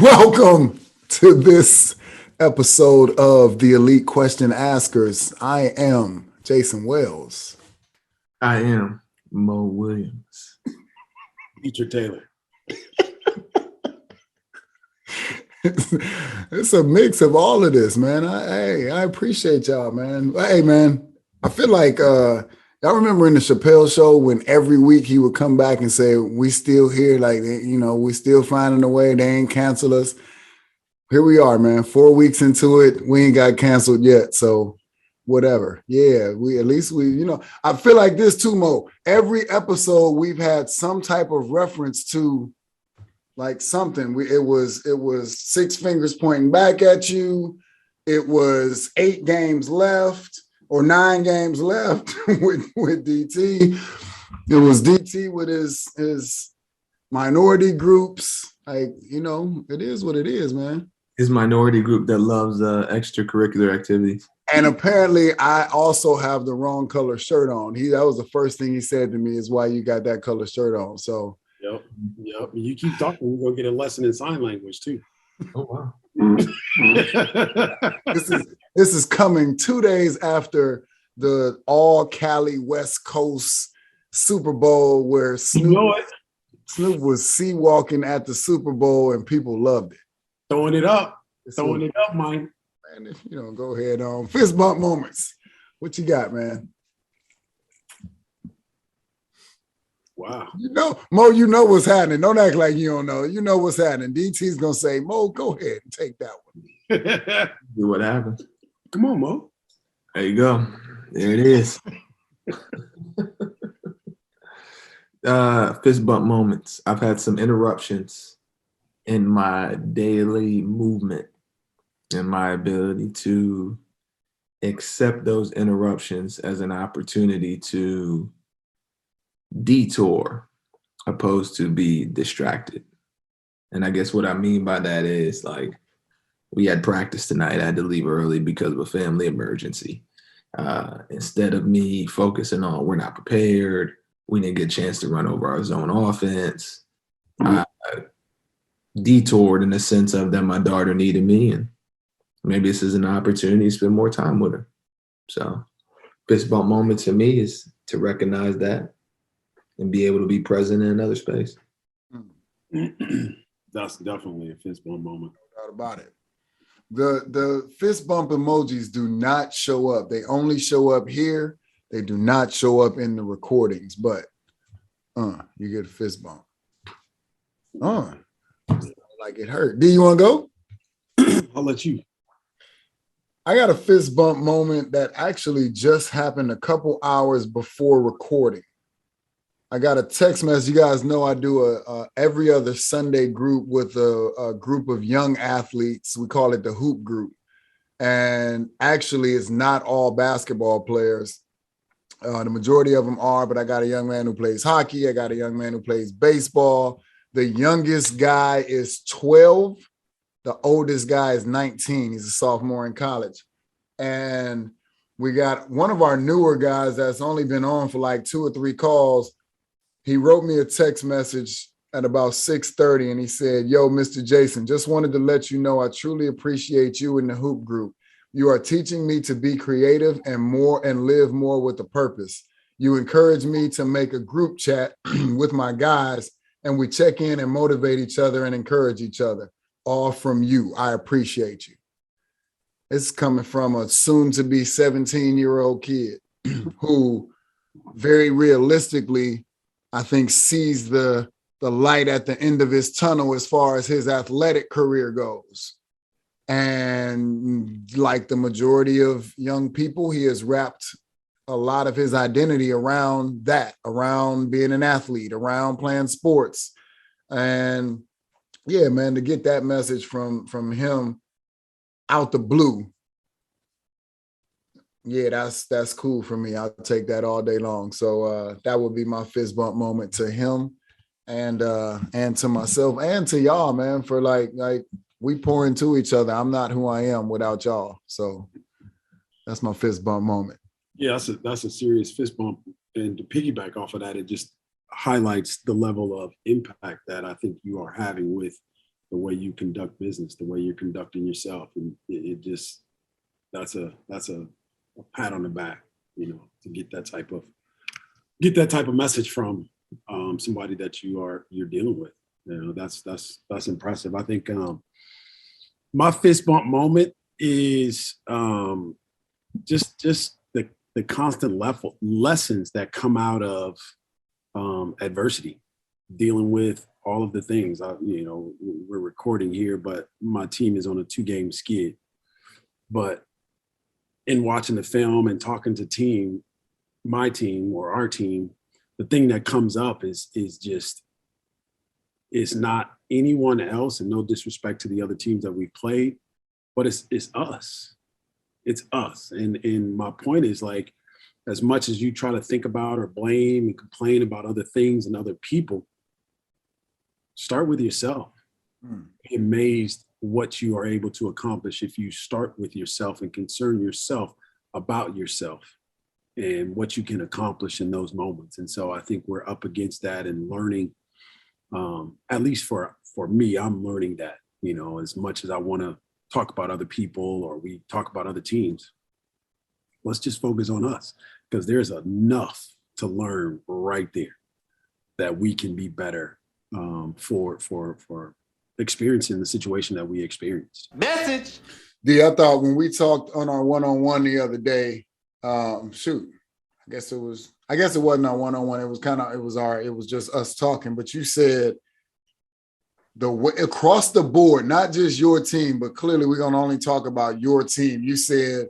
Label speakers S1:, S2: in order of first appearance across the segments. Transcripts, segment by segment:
S1: Welcome to this episode of the Elite Question Askers. I am Jason Wells.
S2: I am Mo Williams.
S3: Peter Taylor.
S1: It's a mix of all of this, man. I appreciate y'all, man. Hey, man, I feel like y'all remember in the Chappelle show when every week he would come back and say, "We still here, like we still finding a way. They ain't cancel us." Here we are, man. 4 weeks into it, we ain't got canceled yet. So whatever. Yeah, I feel like this too, Mo. Every episode we've had some type of reference to like something. It was six fingers pointing back at you. It was 8 games left or 9 games left with DT. It was DT with his minority groups. Like, it is what it is, man.
S2: His minority group that loves extracurricular activities.
S1: And apparently I also have the wrong color shirt on. That was the first thing he said to me is why you got that color shirt on. So
S3: Yep. You keep talking, we're gonna get a lesson in sign language too.
S2: Oh wow.
S1: this is coming 2 days after the all Cali West Coast Super Bowl where Snoop was sea walking at the Super Bowl and people loved it.
S3: Throwing it up, man.
S1: Man, if you don't go ahead on fist bump moments. What you got, man?
S3: Wow.
S1: Mo, you know what's happening. Don't act like you don't know. You know what's happening. DT's gonna say, Mo, go ahead and take that one.
S2: See what happens.
S3: Come on, Mo.
S2: There you go. There it is. Fist bump moments. I've had some interruptions in my daily movement and my ability to accept those interruptions as an opportunity to detour opposed to be distracted. And I guess what I mean by that is like we had practice tonight. I had to leave early because of a family emergency. Instead of me focusing on we're not prepared, we didn't get a chance to run over our zone offense, I detoured in the sense of that my daughter needed me and maybe this is an opportunity to spend more time with her. So fist bump moment to me is to recognize that and be able to be present in another space.
S3: That's definitely a fist bump moment.
S1: No doubt about it. The fist bump emojis do not show up. They only show up here. They do not show up in the recordings, but you get a fist bump. Like it hurt. Do you want to go?
S3: I'll let you.
S1: I got a fist bump moment that actually just happened a couple hours before recording. I got a text message. You guys know I do a every other Sunday group with a group of young athletes. We call it the Hoop Group. And actually, it's not all basketball players. The majority of them are, but I got a young man who plays hockey. I got a young man who plays baseball. The youngest guy is 12. The oldest guy is 19. He's a sophomore in college. And we got one of our newer guys that's only been on for like 2 or 3 calls. He wrote me a text message at about 6:30 and he said, "Yo, Mr. Jayson, just wanted to let you know I truly appreciate you in the Hoop Group. You are teaching me to be creative and live more with a purpose. You encourage me to make a group chat with my guys and we check in and motivate each other and encourage each other. All from you. I appreciate you." It's coming from a soon-to-be 17-year-old kid who very realistically, I think, sees the light at the end of his tunnel as far as his athletic career goes. And like the majority of young people, he has wrapped a lot of his identity around that, around being an athlete, around playing sports. And yeah, man, to get that message from him out the blue, yeah, that's cool for me. I'll take that all day long. So that would be my fist bump moment to him and to myself and to y'all, man, for like we pour into each other. I'm not who I am without y'all. So that's my fist bump moment.
S3: Yeah, that's a serious fist bump. And to piggyback off of that, it just highlights the level of impact that I think you are having with the way you conduct business, the way you're conducting yourself. And it just, that's a pat on the back, to get that type of message from somebody that you're dealing with. That's impressive. I think my fist bump moment is just the constant lessons that come out of adversity, dealing with all of the things. We're recording here, but my team is on a 2-game skid. But in watching the film and talking to my team or our team, the thing that comes up is just, it's not anyone else, and no disrespect to the other teams that we've played, but it's us. It's us. And my point is, like, as much as you try to think about or blame and complain about other things and other people, start with yourself. Be amazed what you are able to accomplish if you start with yourself and concern yourself about yourself and what you can accomplish in those moments. And so I think we're up against that and learning, at least for me, I'm learning that, as much as I want to talk about other people or we talk about other teams, let's just focus on us, because there's enough to learn right there that we can be better for experiencing the situation that we experienced.
S4: Message.
S1: I thought when we talked on our one-on-one the other day, I guess it wasn't our one-on-one. It was just us talking. But you said the way across the board, not just your team, but clearly we're gonna only talk about your team. You said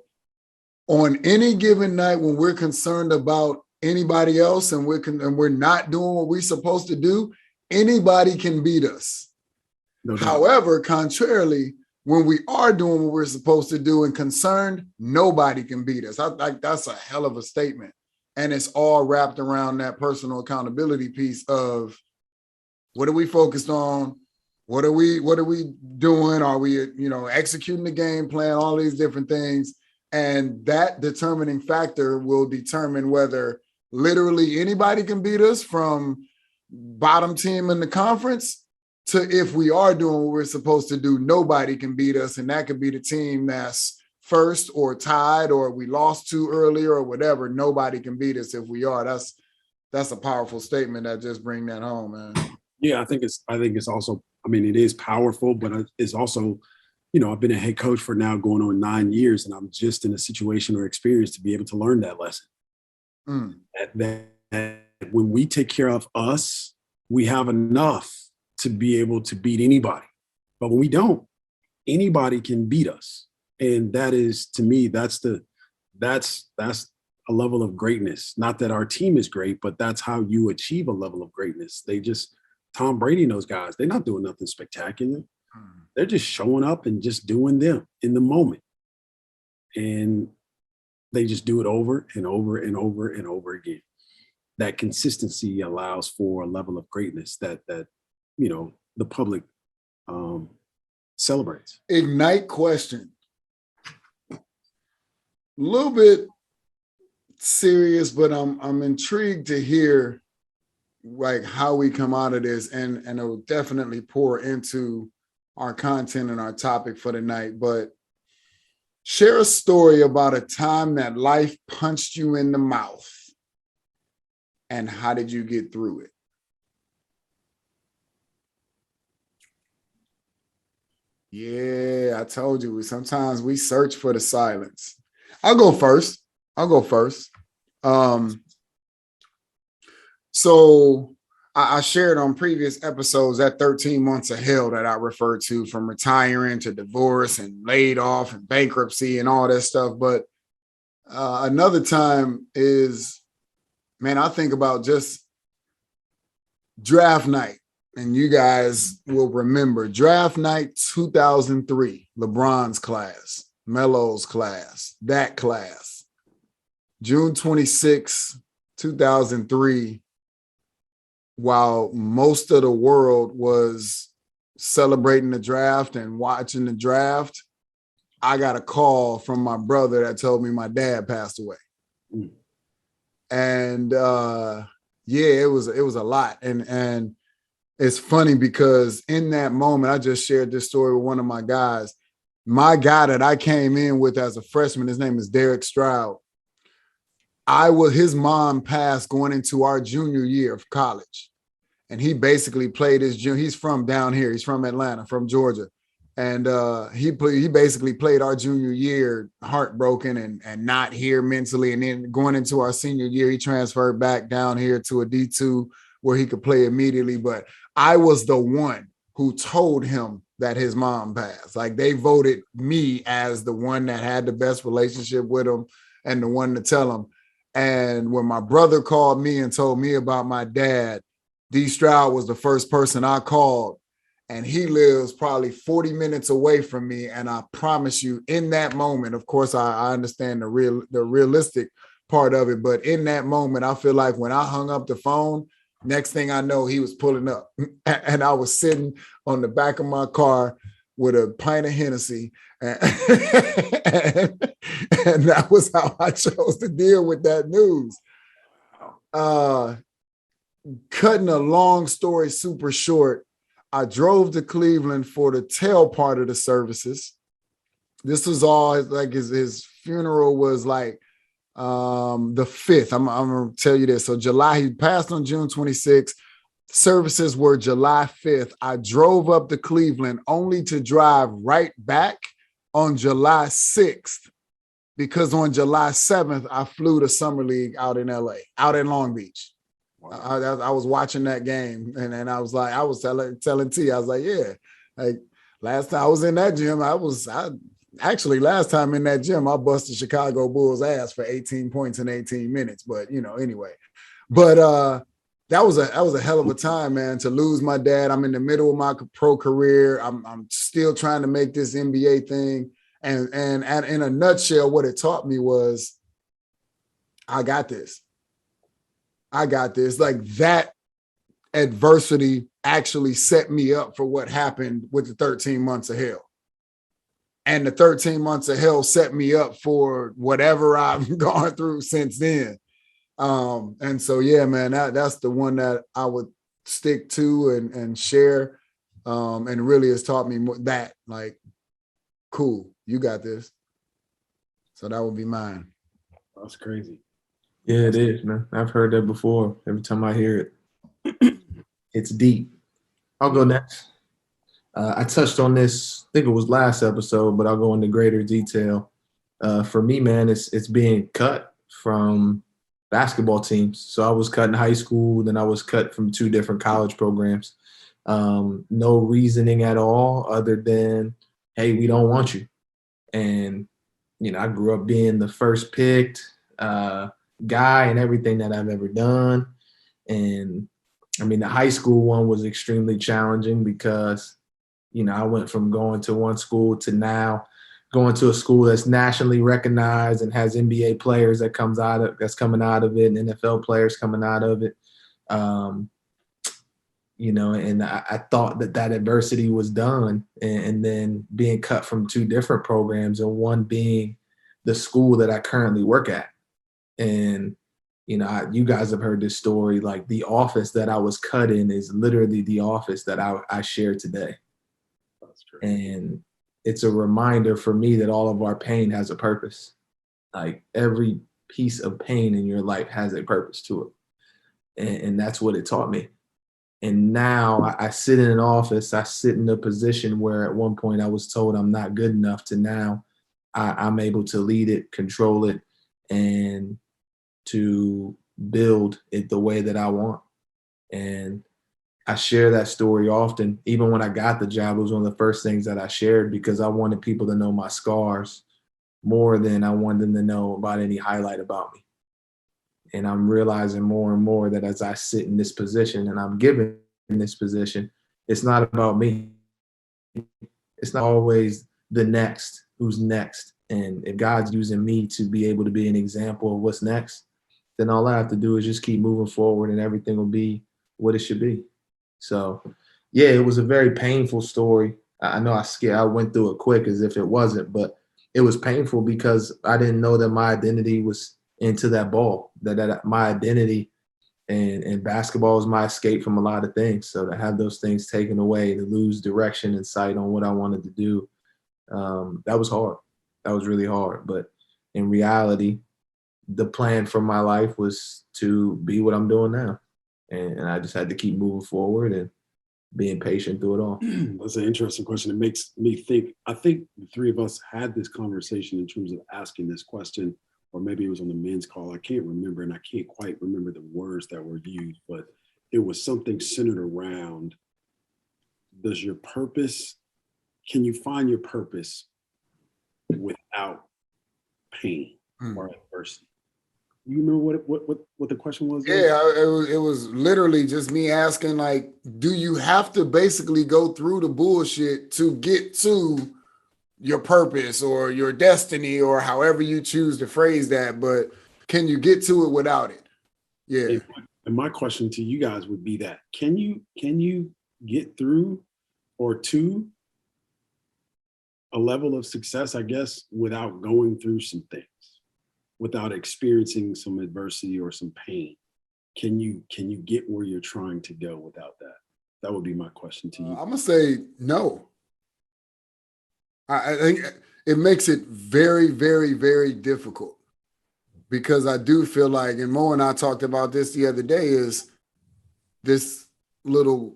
S1: on any given night when we're concerned about anybody else and we're not doing what we're supposed to do, anybody can beat us.
S3: No doubt.
S1: However, contrarily, when we are doing what we're supposed to do and concerned, nobody can beat us. I think that's a hell of a statement. And it's all wrapped around that personal accountability piece of what are we focused on? What are we doing? Are we, executing the game plan, all these different things? And that determining factor will determine whether literally anybody can beat us, from bottom team in the conference to, if we are doing what we're supposed to do, nobody can beat us. And that could be the team that's first or tied or we lost to earlier or whatever. Nobody can beat us if we are. That's a powerful statement that just bring that home, man.
S3: Yeah, I think it's also, it is powerful, but it's also, I've been a head coach for now going on 9 years, and I'm just in a situation or experience to be able to learn that lesson. That when we take care of us, we have enough to be able to beat anybody. But when we don't, anybody can beat us. And that is, to me, that's a level of greatness. Not that our team is great, but that's how you achieve a level of greatness. Tom Brady and those guys, they're not doing nothing spectacular. They're just showing up and just doing them in the moment. And they just do it over and over and over and over again. That consistency allows for a level of greatness that the public celebrates.
S1: Ignite question. A little bit serious, but I'm intrigued to hear like how we come out of this, and it will definitely pour into our content and our topic for the night. But share a story about a time that life punched you in the mouth, and how did you get through it? Yeah, I told you, sometimes we search for the silence. I'll go first. So I shared on previous episodes that 13 months of hell that I referred to, from retiring to divorce and laid off and bankruptcy and all that stuff. But another time is, man, I think about just draft night. And you guys will remember draft night 2003, LeBron's class, Melo's class, that class. June 26, 2003, while most of the world was celebrating the draft and watching the draft, I got a call from my brother that told me my dad passed away. And it was a lot. And it's funny because in that moment, I just shared this story with one of my guys. My guy that I came in with as a freshman, his name is Derek Stroud. His mom passed going into our junior year of college. And he basically played he's from down here. He's from Atlanta, from Georgia. And he basically played our junior year heartbroken and not here mentally. And then going into our senior year, he transferred back down here to a D2 where he could play immediately. But I was the one who told him that his mom passed. Like, they voted me as the one that had the best relationship with him and the one to tell him. And when my brother called me and told me about my dad, D. Stroud was the first person I called, and he lives probably 40 minutes away from me. And I promise you, in that moment, of course, I understand the realistic part of it, but in that moment, I feel like when I hung up the phone, next thing I know, he was pulling up, and I was sitting on the back of my car with a pint of Hennessy, and that was how I chose to deal with that news. Cutting a long story super short, I drove to Cleveland for the tail part of the services. This was all like his funeral was like the 5th. I'm gonna tell you this. So he passed on June 26th. Services were July 5th. I drove up to Cleveland only to drive right back on July 6th, because on July 7th, I flew to Summer League out in LA, out in Long Beach. I was watching that game, and I was like, I was telling T, I was like, yeah, like last time I was in that gym, last time in that gym, I busted Chicago Bulls ass for 18 points in 18 minutes. But anyway, but that was a hell of a time, man, to lose my dad. I'm in the middle of my pro career. I'm still trying to make this NBA thing, and in a nutshell, what it taught me was, I got this. Like, that adversity actually set me up for what happened with the 13 months of hell. And the 13 months of hell set me up for whatever I've gone through since then. And so, yeah, man, that's the one that I would stick to and share. And really has taught me that, like, cool, you got this. So that would be mine.
S3: That's crazy.
S2: Yeah, it is, man. I've heard that before. Every time I hear it, it's deep. I'll go next. I touched on this, I think it was last episode, but I'll go into greater detail. For me, man, it's being cut from basketball teams. So I was cut in high school, then I was cut from 2 different college programs. No reasoning at all other than, hey, we don't want you. And, I grew up being the first picked guy in everything that I've ever done. And I mean, the high school one was extremely challenging because, I went from going to one school to now going to a school that's nationally recognized and has NBA players that's coming out of it, and NFL players coming out of it. And I thought that adversity was done, and then being cut from 2 different programs, and one being the school that I currently work at. And, you guys have heard this story, like the office that I was cut in is literally the office that I share today.
S3: That's true.
S2: And it's a reminder for me that all of our pain has a purpose. Like, every piece of pain in your life has a purpose to it. And that's what it taught me. And now I sit in an office, I sit in a position where at one point I was told I'm not good enough, to now I'm able to lead it, control it, and to build it the way that I want. And I share that story often. Even when I got the job, it was one of the first things that I shared, because I wanted people to know my scars more than I wanted them to know about any highlight about me. And I'm realizing more and more that as I sit in this position and I'm given in this position, it's not about me. It's not always the next, who's next. And if God's using me to be able to be an example of what's next, then all I have to do is just keep moving forward, and everything will be what it should be. So, yeah, it was a very painful story. I know I went through it quick as if it wasn't, but it was painful because I didn't know that my identity was into that ball, that my identity And basketball is my escape from a lot of things. So to have those things taken away, to lose direction and sight on what I wanted to do, that was hard. That was really hard. But in reality, the plan for my life was to be what I'm doing now. And I just had to keep moving forward and being patient through it all.
S3: That's an interesting question. It makes me think. I think the three of us had this conversation in terms of asking this question, or maybe it was on the men's call. I can't remember, and I can't quite remember the words that were used, but it was something centered around, does your purpose, can you find your purpose without pain or adversity? You remember what the question was?
S1: Yeah, it was literally just me asking, like, do you have to basically go through the bullshit to get to your purpose or your destiny or however you choose to phrase that? But can you get to it without it? Yeah.
S3: And my question to you guys would be that, can you get through or to a level of success, I guess, without going through some things, without experiencing some adversity or some pain? Can you get where you're trying to go without that? That would be my question to you.
S1: I'm gonna say no. I think it makes it very, very, very difficult, because I do feel like, and Mo and I talked about this the other day, is this little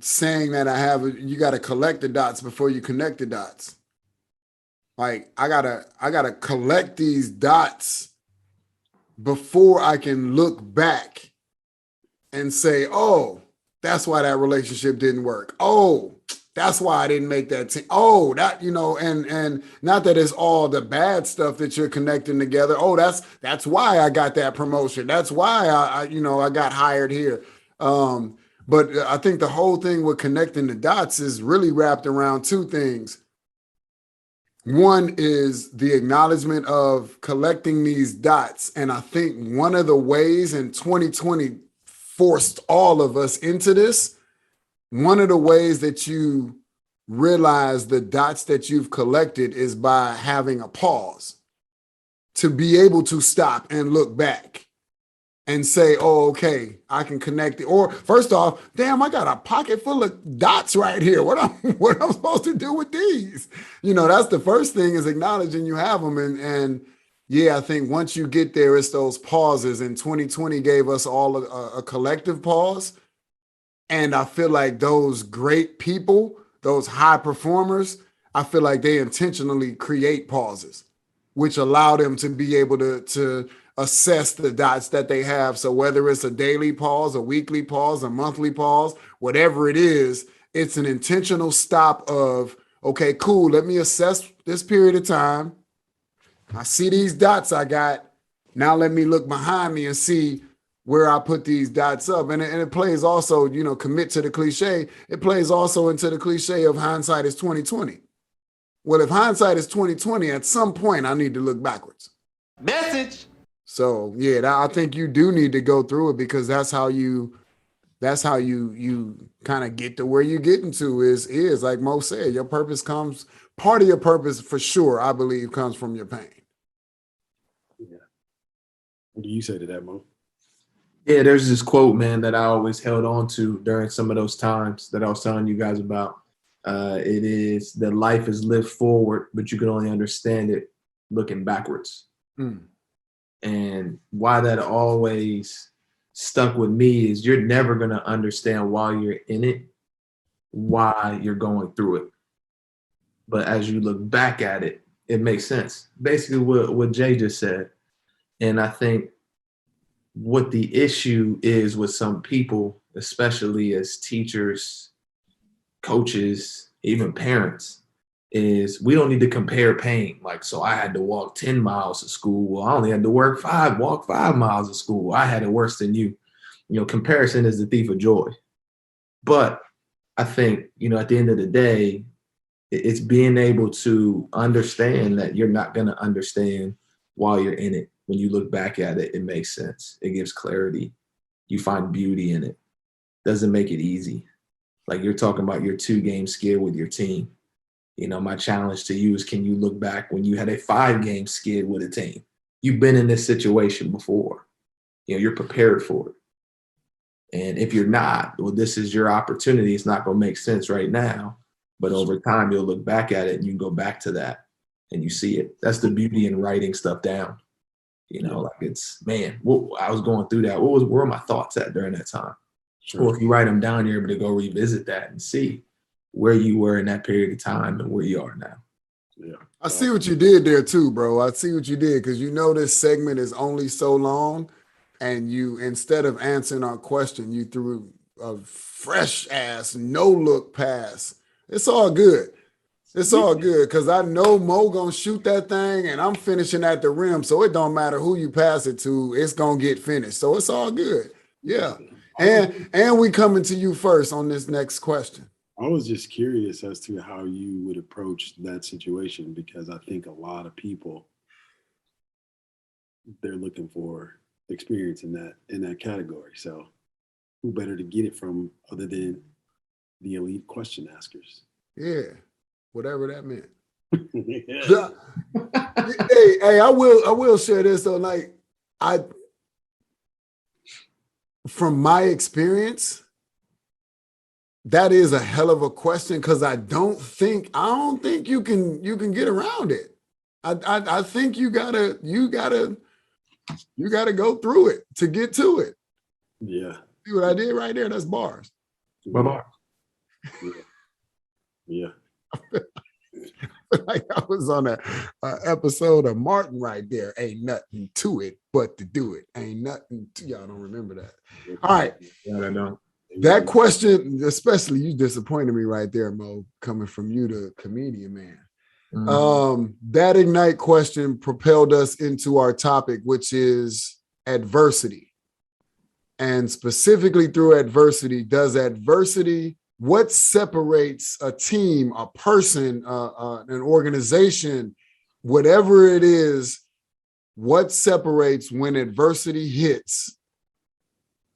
S1: saying that I have: you got to collect the dots before you connect the dots. Like I gotta collect these dots before I can look back and say, oh, that's why that relationship didn't work. Oh, that's why I didn't make that team. Oh, that, and not that it's all the bad stuff that you're connecting together. Oh, that's why I got that promotion. That's why I got hired here. But I think the whole thing with connecting the dots is really wrapped around two things. One is the acknowledgement of collecting these dots. And I think one of the ways, in 2020 forced all of us into this, one of the ways that you realize the dots that you've collected is by having a pause, to be able to stop and look back and say, oh, okay, I can connect it. Or first off, damn, I got a pocket full of dots right here. What I'm supposed to do with these? That's the first thing, is acknowledging you have them. And yeah, I think once you get there, it's those pauses. And 2020 gave us all a collective pause. And I feel like those great people, those high performers, I feel like they intentionally create pauses, which allow them to be able to assess the dots that they have. So whether it's a daily pause, a weekly pause, a monthly pause, whatever it is, it's an intentional stop of, okay, cool, let me assess this period of time. I see these dots I got. Now let me look behind me and see where I put these dots up. And it plays also, commit to the cliche. It plays also into the cliche of hindsight is 2020. Well, if hindsight is 2020, at some point I need to look backwards.
S4: Message.
S1: So yeah, I think you do need to go through it, because that's how you kind of get to where you're getting to is like Mo said, your purpose comes, part of your purpose for sure, I believe, comes from your pain.
S3: Yeah. What do you say to that, Mo?
S2: Yeah, there's this quote, man, that I always held on to during some of those times that I was telling you guys about. It is that life is lived forward, but you can only understand it looking backwards. And why that always stuck with me is you're never going to understand while you're in it why you're going through it. But as you look back at it, it makes sense. Basically what Jay just said. And I think what the issue is with some people, especially as teachers, coaches, even parents, is we don't need to compare pain. Like, so I had to walk 10 miles to school. Well, I only had to walk 5 miles to school. I had it worse than you. Comparison is the thief of joy. But I think, at the end of the day, it's being able to understand that you're not going to understand while you're in it. When you look back at it, it makes sense. It gives clarity. You find beauty in it. Doesn't make it easy. Like you're talking about your 2-game skid with your team. My challenge to you is, can you look back when you had a 5-game skid with a team? You've been in this situation before. You're prepared for it. And if you're not, well, this is your opportunity. It's not going to make sense right now, but over time, you'll look back at it and you can go back to that and you see it. That's the beauty in writing stuff down. Like it's, man, I was going through that. Where were my thoughts at during that time?
S3: Sure.
S2: Well, if you write them down, you're able to go revisit that and see where you were in that period of time and where you are now.
S3: Yeah.
S1: I see what you did there too, bro. I see what you did because this segment is only so long, and you, instead of answering our question, you threw a fresh ass no look pass. It's all good. It's all good because I know Mo gonna shoot that thing, and I'm finishing at the rim, so it don't matter who you pass it to, it's gonna get finished. So it's all good. Yeah, and we coming to you first on this next question.
S3: I was just curious as to how you would approach that situation, because I think a lot of people, they're looking for experience in that category. So who better to get it from other than the elite question askers?
S1: Yeah, whatever that meant.
S3: Yeah.
S1: Hey, I will share this though. Like, from my experience, that is a hell of a question because I don't think you can get around it. I think you gotta go through it to get to it.
S3: Yeah.
S1: See what I did right there? That's bars.
S2: Bye-bye.
S3: Yeah.
S1: Like I was on a episode of Martin right there. Ain't nothing to it but to do it. Ain't nothing to, y'all don't remember that. All right.
S2: Yeah, I know.
S1: That question, especially, you disappointed me right there, Mo, coming from you, the comedian, man.
S2: Mm-hmm.
S1: That Ignite question propelled us into our topic, which is adversity. And specifically through adversity, what separates a team, a person, an organization, whatever it is, what separates when adversity hits,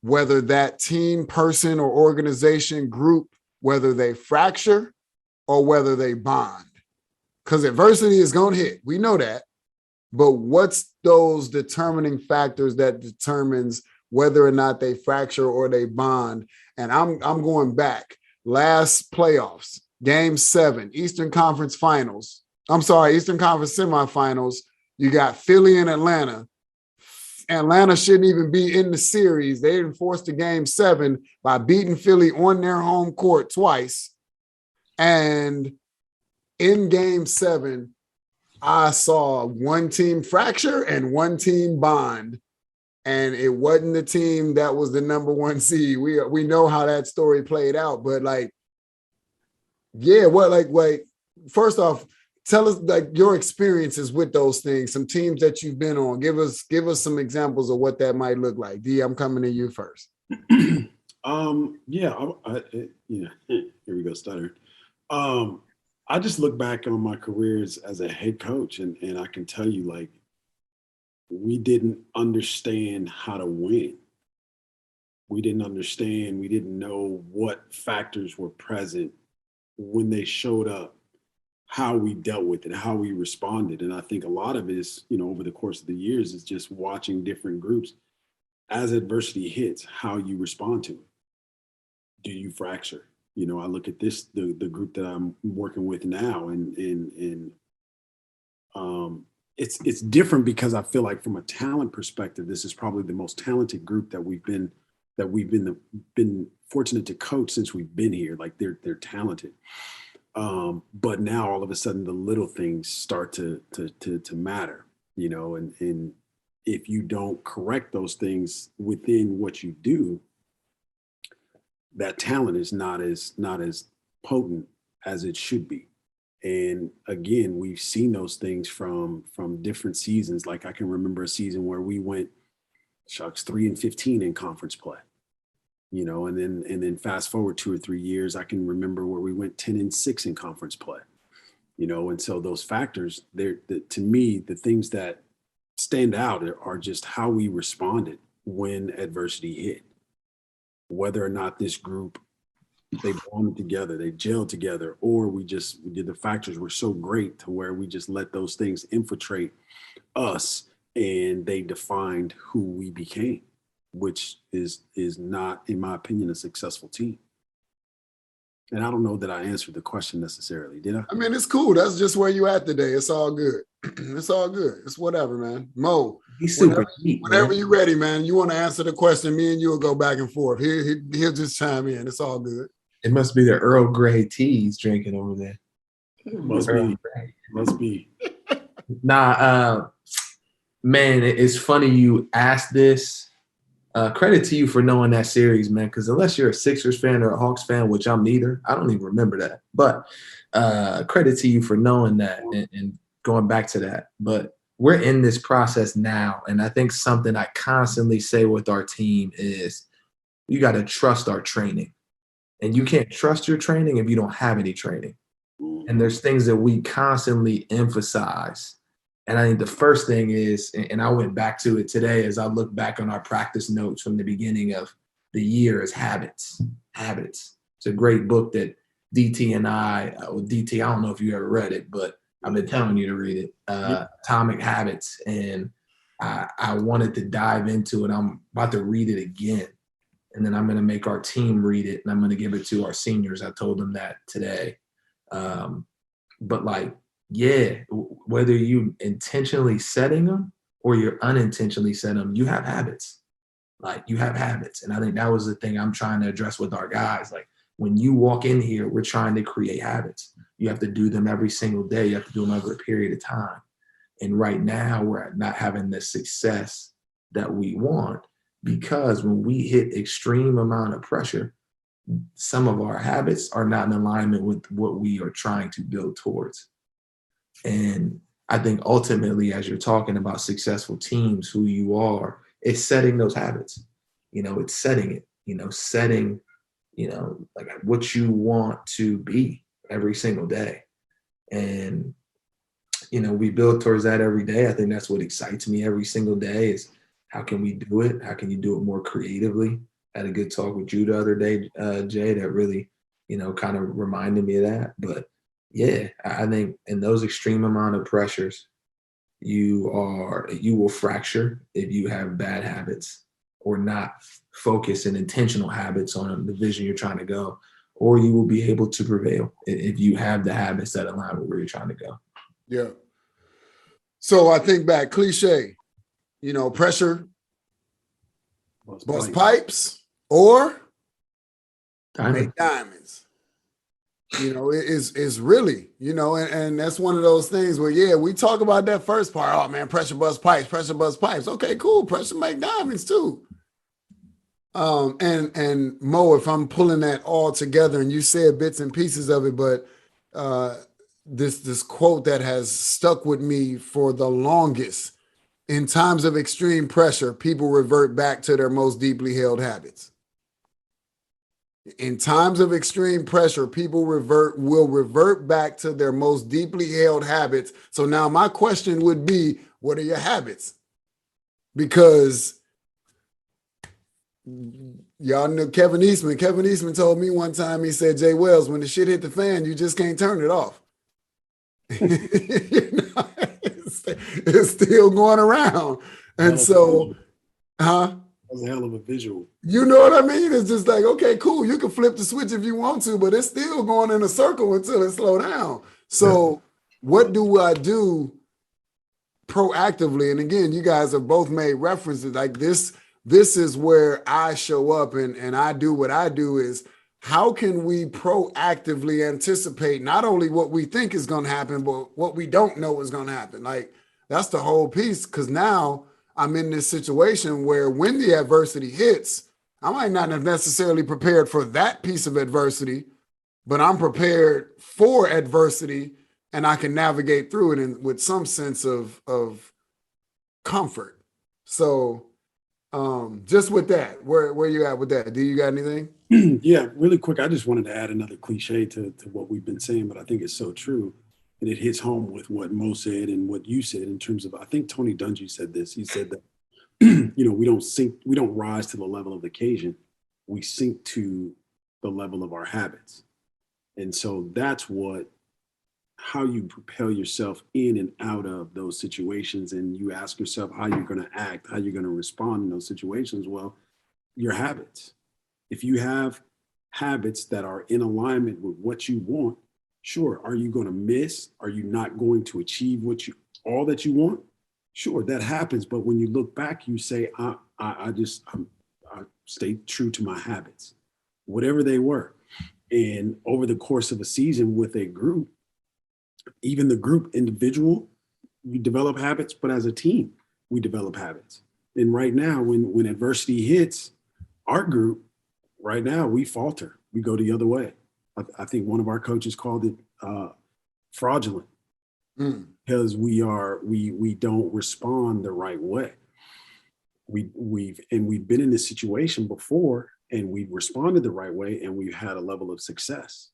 S1: whether that team, person, or organization group, whether they fracture or whether they bond? Because adversity is going to hit. We know that. But what's those determining factors that determines whether or not they fracture or they bond? And I'm going back. Last playoffs, Game 7, Eastern Conference semifinals. You got Philly and Atlanta. Atlanta shouldn't even be in the series. They enforced the Game 7 by beating Philly on their home court twice. And in Game 7, I saw one team fracture and one team bond. And it wasn't the team that was the number one seed. We know how that story played out. But first off, tell us your experiences with those things, some teams that you've been on. Give us some examples of what that might look like. D, I'm coming to you first.
S3: Here we go, stutter. I just look back on my careers as a head coach, and I can tell you, we didn't understand how to win. We didn't know what factors were present when they showed up, how we dealt with it, how we responded. And I think a lot of it is, over the course of the years, is just watching different groups as adversity hits, how you respond to it. Do you fracture? I look at the group that I'm working with now, and it's different because I feel like from a talent perspective, this is probably the most talented group that we've been fortunate to coach since we've been here. Like they're talented. But now all of a sudden the little things start to matter, and if you don't correct those things within what you do, that talent is not as potent as it should be. And again, we've seen those things from different seasons. Like I can remember a season where we went 3-15 in conference play. And then fast forward 2 or 3 years, I can remember where we went 10-6 in conference play, and so those factors, to me, the things that stand out are just how we responded when adversity hit, whether or not this group, they bonded together, they gelled together, or the factors were so great to where we just let those things infiltrate us and they defined who we became. which is not, in my opinion, a successful team. And I don't know that I answered the question necessarily, did I?
S1: I mean, it's cool. That's just where you at today. It's all good. It's all good. It's whatever, man. Mo,
S2: He's super deep,
S1: whenever
S2: man.
S1: you're ready, man, you want to answer the question, me and you will go back and forth. He'll just chime in. It's all good.
S2: It must be the Earl Grey tea he's drinking over there.
S3: Must be. Must be.
S2: Nah, man, it's funny you asked this. Credit to you for knowing that series, man, because unless you're a Sixers fan or a Hawks fan, which I'm neither, I don't even remember that. But credit to you for knowing that and going back to that. But we're in this process now, and I think something I constantly say with our team is you got to trust our training. And you can't trust your training if you don't have any training. And there's things that we constantly emphasize. And I think the first thing is, and I went back to it today as I look back on our practice notes from the beginning of the year, is habits. Habits. It's a great book that DT and DT, I don't know if you ever read it, but I've been telling you to read it, Atomic Habits. And I wanted to dive into it. I'm about to read it again. And then I'm going to make our team read it, and I'm going to give it to our seniors. I told them that today. But like, yeah, whether you intentionally setting them or you're unintentionally setting them, you have habits. Like, you have habits. And I think that was the thing I'm trying to address with our guys. Like, when you walk in here, we're trying to create habits. You have to do them every single day. You have to do them over a period of time. And right now, we're not having the success that we want because when we hit extreme amount of pressure, some of our habits are not in alignment with what we are trying to build towards. And I think ultimately, as you're talking about successful teams, who you are, it's setting those habits. It's setting it, setting, like what you want to be every single day. And, we build towards that every day. I think that's what excites me every single day is how can we do it? How can you do it more creatively? I had a good talk with you the other day, Jay, that really, kind of reminded me of that. But yeah, I think in those extreme amount of pressures, you will fracture if you have bad habits or not focus and intentional habits on the vision you're trying to go, or you will be able to prevail if you have the habits that align with where you're trying to go.
S1: Yeah. So I think back, cliche, pressure, bust pipes, or make diamonds. It is really, and that's one of those things where, yeah, we talk about that first part. Oh man, pressure bust pipes. Okay, cool. Pressure make diamonds too. And Mo, if I'm pulling that all together, and you said bits and pieces of it, but this quote that has stuck with me for the longest: in times of extreme pressure, people revert back to their most deeply held habits. In times of extreme pressure, people will revert back to their most deeply held habits. So now my question would be, what are your habits? Because y'all know Kevin Eastman. Kevin Eastman told me one time, he said, Jay Wells, when the shit hit the fan, you just can't turn it off. It's still going around. And so,
S3: That's a hell of a visual.
S1: You know what I mean? It's just like, okay, cool. You can flip the switch if you want to, but it's still going in a circle until it slow down. So what do I do proactively? And again, you guys have both made references like this. This is where I show up and I do what I do is how can we proactively anticipate not only what we think is going to happen, but what we don't know is going to happen. Like that's the whole piece. Cause now I'm in this situation where when the adversity hits, I might not have necessarily prepared for that piece of adversity, but I'm prepared for adversity and I can navigate through it with some sense of comfort. So just with that, where you at with that? Do you got anything?
S3: Yeah, really quick. I just wanted to add another cliche to what we've been saying, but I think it's so true. And it hits home with what Mo said and what you said in terms of, I think Tony Dungy said this. He said that, we don't rise to the level of the occasion. We sink to the level of our habits. And so that's how you propel yourself in and out of those situations. And you ask yourself how you're going to act, how you're going to respond in those situations. Well, your habits. If you have habits that are in alignment with what you want, sure, are you going to miss? Are you not going to achieve all that you want? Sure, that happens. But when you look back, you say, I stayed true to my habits, whatever they were. And over the course of a season with a group, even the group individual, you develop habits, but as a team, we develop habits. And right now, when adversity hits our group, right now we falter. We go the other way. I think one of our coaches called it fraudulent because we don't respond the right way. We've been in this situation before, and we responded the right way, and we've had a level of success.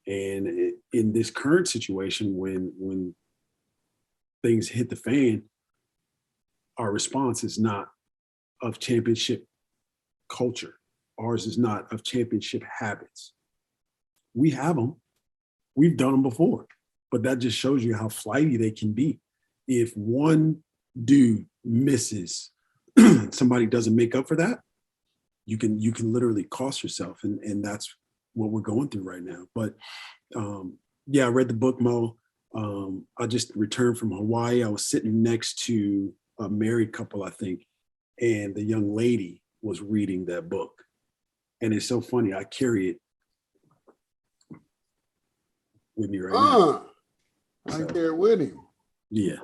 S3: And in this current situation, when things hit the fan, our response is not of championship culture. Ours is not of championship habits. We have them. We've done them before, but that just shows you how flighty they can be. If one dude misses, somebody doesn't make up for that, you can literally cost yourself. And that's what we're going through right now. But yeah, I read the book, Mo. I just returned from Hawaii. I was sitting next to a married couple, I think, and the young lady was reading that book. And it's so funny. I carry it with me right now.
S1: I carry it with him.
S3: Yeah.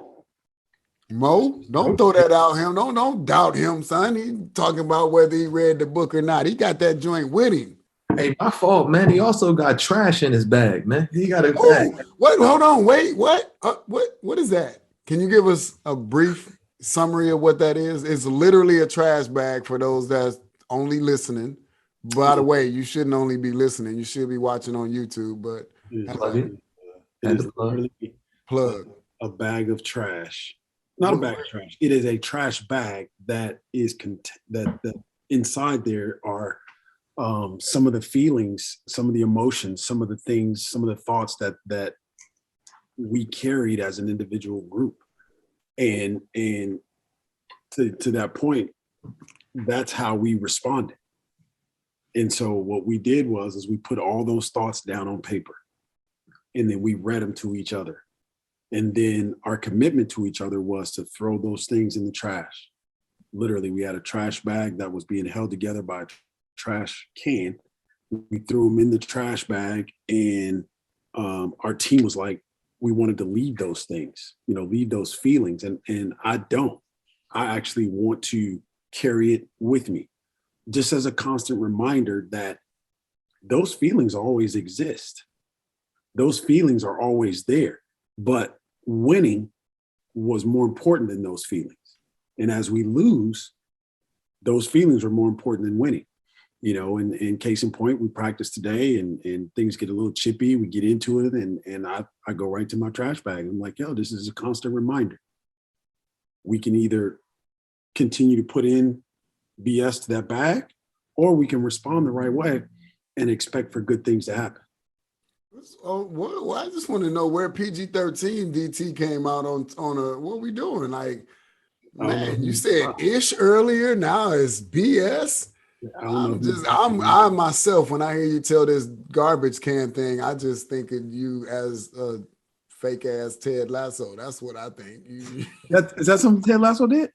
S1: Mo, don't throw that out him. Don't doubt him, son. He talking about whether he read the book or not. He got that joint with him.
S2: Hey, my fault, man. He also got trash in his bag, man. He got a bag.
S1: Wait, hold on. Wait, what? What is that? Can you give us a brief summary of what that is? It's literally a trash bag for those that's only listening. By the way, you shouldn't only be listening. You should be watching on YouTube, but
S3: it is literally
S1: plug
S3: a bag of trash. Not a bag of trash. It is a trash bag that is that inside there are some of the feelings, some of the emotions, some of the things, some of the thoughts that we carried as an individual group. And to that point, that's how we responded. And so what we did is we put all those thoughts down on paper, and then we read them to each other. And then our commitment to each other was to throw those things in the trash. Literally, we had a trash bag that was being held together by a trash can. We threw them in the trash bag, and our team was like, we wanted to leave those things, leave those feelings. And I don't. I actually want to carry it with me, just as a constant reminder that those feelings always exist. Those feelings are always there, but winning was more important than those feelings. And as we lose, those feelings are more important than winning. And case in point, we practice today and things get a little chippy. We get into it, and I go right to my trash bag. I'm like, yo, this is a constant reminder. We can either continue to put in BS to that bag, or we can respond the right way and expect for good things to happen.
S1: Well, I just want to know where PG-13 DT came out on what are we doing? Like, man, you said ish earlier. Now it's BS. I myself, when I hear you tell this garbage can thing, I just think of you as a fake ass Ted Lasso. That's what I think.
S3: Is that something Ted Lasso did?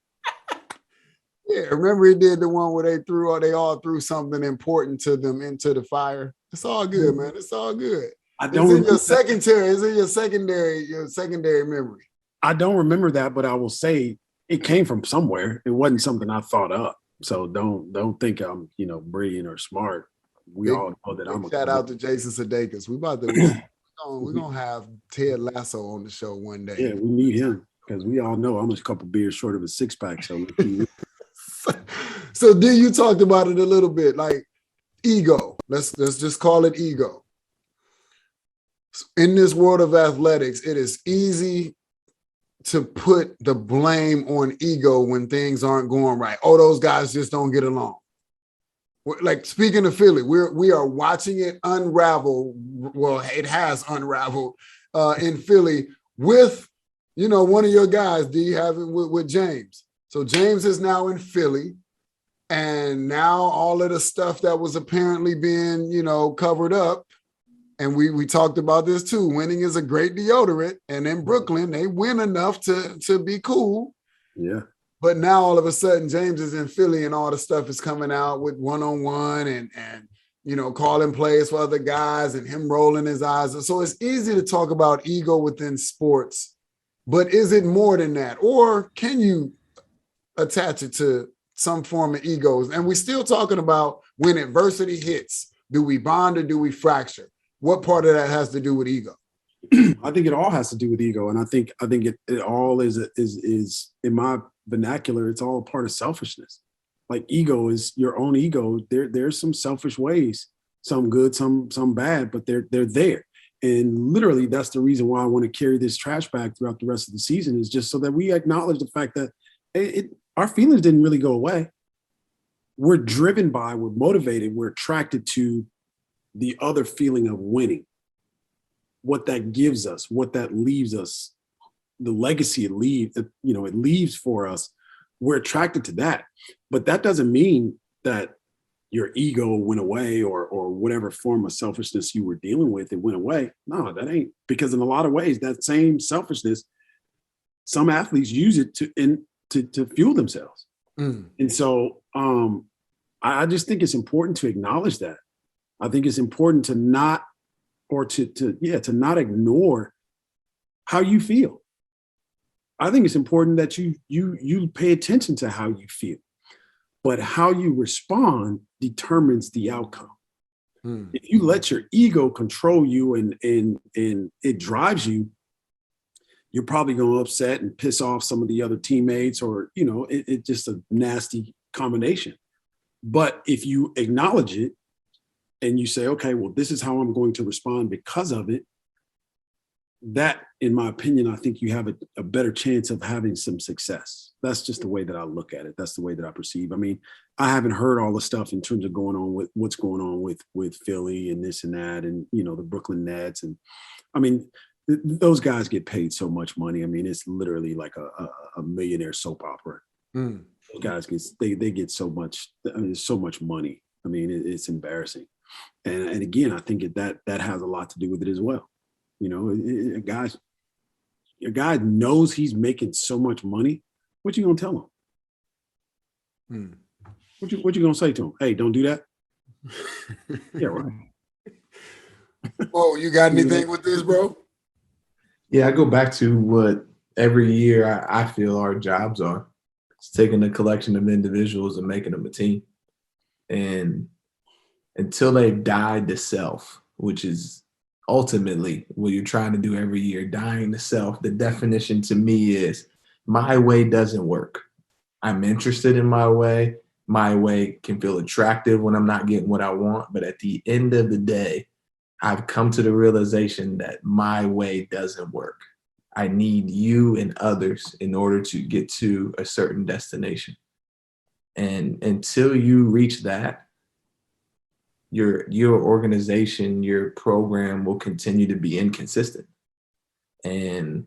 S1: Yeah, remember he did the one where they all threw something important to them into the fire. It's all good, man. It's all good. It's in your secondary memory.
S3: I don't remember that, but I will say it came from somewhere. It wasn't something I thought up. So don't think I'm brilliant or smart. We all know that I'm a
S1: shout out to Jayson Sudeikis. We're gonna have Ted Lasso on the show one day.
S3: Yeah, we need him because we all know I'm a couple beers short of a 6-pack.
S1: So then you talked about it a little bit, like ego. Let's just call it ego. In this world of athletics, it is easy to put the blame on ego when things aren't going right. Oh, those guys just don't get along. Like, speaking of Philly, we are watching it unravel. Well, it has unraveled in Philly with, one of your guys. Do you have it with James? So James is now in Philly. And now all of the stuff that was apparently being, covered up. And we talked about this too. Winning is a great deodorant. And in Brooklyn, they win enough to be cool.
S3: Yeah.
S1: But now all of a sudden, James is in Philly and all the stuff is coming out with one-on-one and calling plays for other guys and him rolling his eyes. So it's easy to talk about ego within sports, but is it more than that? Or can you attach it to some form of egos? And we're still talking about when adversity hits, do we bond or do we fracture? What part of that has to do with ego?
S3: I think it all has to do with ego. And I think it all is in my vernacular, it's all part of selfishness. Like ego is your own ego. There's some selfish ways, some good, some bad, but they're there. And literally that's the reason why I want to carry this trash bag throughout the rest of the season, is just so that we acknowledge the fact that our feelings didn't really go away. We're driven by, we're motivated, we're attracted to the other feeling of winning, what that gives us, what that leaves us, the legacy it leaves for us. We're attracted to that. But that doesn't mean that your ego went away or whatever form of selfishness you were dealing with, it went away. No, that ain't. Because in a lot of ways, that same selfishness, some athletes use it to fuel themselves. And so I just think it's important to acknowledge that. I think it's important to not ignore how you feel. I think it's important that you pay attention to how you feel, but how you respond determines the outcome. If you let your ego control you and it drives you, you're probably going to upset and piss off some of the other teammates, or it's just a nasty combination. But if you acknowledge it and you say, okay, well, this is how I'm going to respond because of it, that, in my opinion, I think you have a better chance of having some success. That's just the way that I look at it. That's the way that I perceive. I mean, I haven't heard all the stuff in terms of going on with what's going on with Philly and this and that, and, the Brooklyn Nets. And I mean, those guys get paid so much money. I mean, it's literally like a millionaire soap opera. Those guys they get so much. I mean, there's so much money. I mean, it's embarrassing. And again, I think that has a lot to do with it as well. A guy knows he's making so much money. What you gonna tell him? What you gonna say to him? Hey, don't do that. Yeah, right.
S1: Oh, you got anything with this, bro?
S2: Yeah, I go back to what every year I feel our jobs are. It's taking a collection of individuals and making them a team. And until they've died to self, which is ultimately what you're trying to do every year, dying to self, the definition to me is my way doesn't work. I'm interested in my way. My way can feel attractive when I'm not getting what I want. But at the end of the day, I've come to the realization that my way doesn't work. I need you and others in order to get to a certain destination. And until you reach that, your organization, your program will continue to be inconsistent. And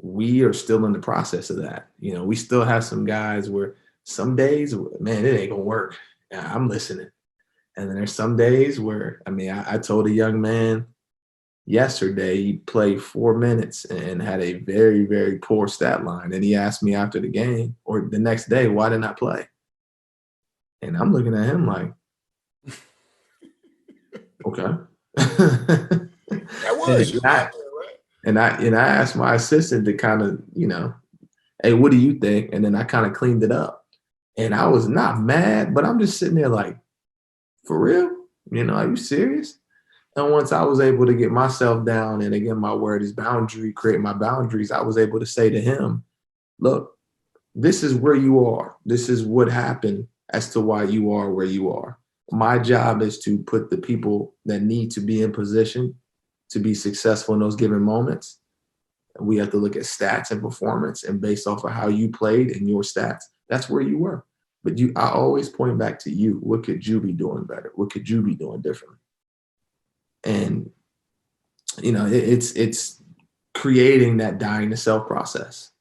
S2: we are still in the process of that. We still have some guys where some days, man, it ain't gonna work. I'm listening. And then there's some days where, I told a young man yesterday, he played 4 minutes and had a very, very poor stat line. And he asked me after the game or the next day, why didn't I play? And I'm looking at him like, okay.
S1: That was you out there, right?
S2: And I asked my assistant to kind of, hey, what do you think? And then I kind of cleaned it up. And I was not mad, but I'm just sitting there like, for real? Are you serious? And once I was able to get myself down, and again, my word is boundary, create my boundaries, I was able to say to him, look, this is where you are. This is what happened as to why you are where you are. My job is to put the people that need to be in position to be successful in those given moments. We have to look at stats and performance, and based off of how you played and your stats, that's where you were. But I always point back to you. What could you be doing better? What could you be doing differently? And, it's creating that dying to self process.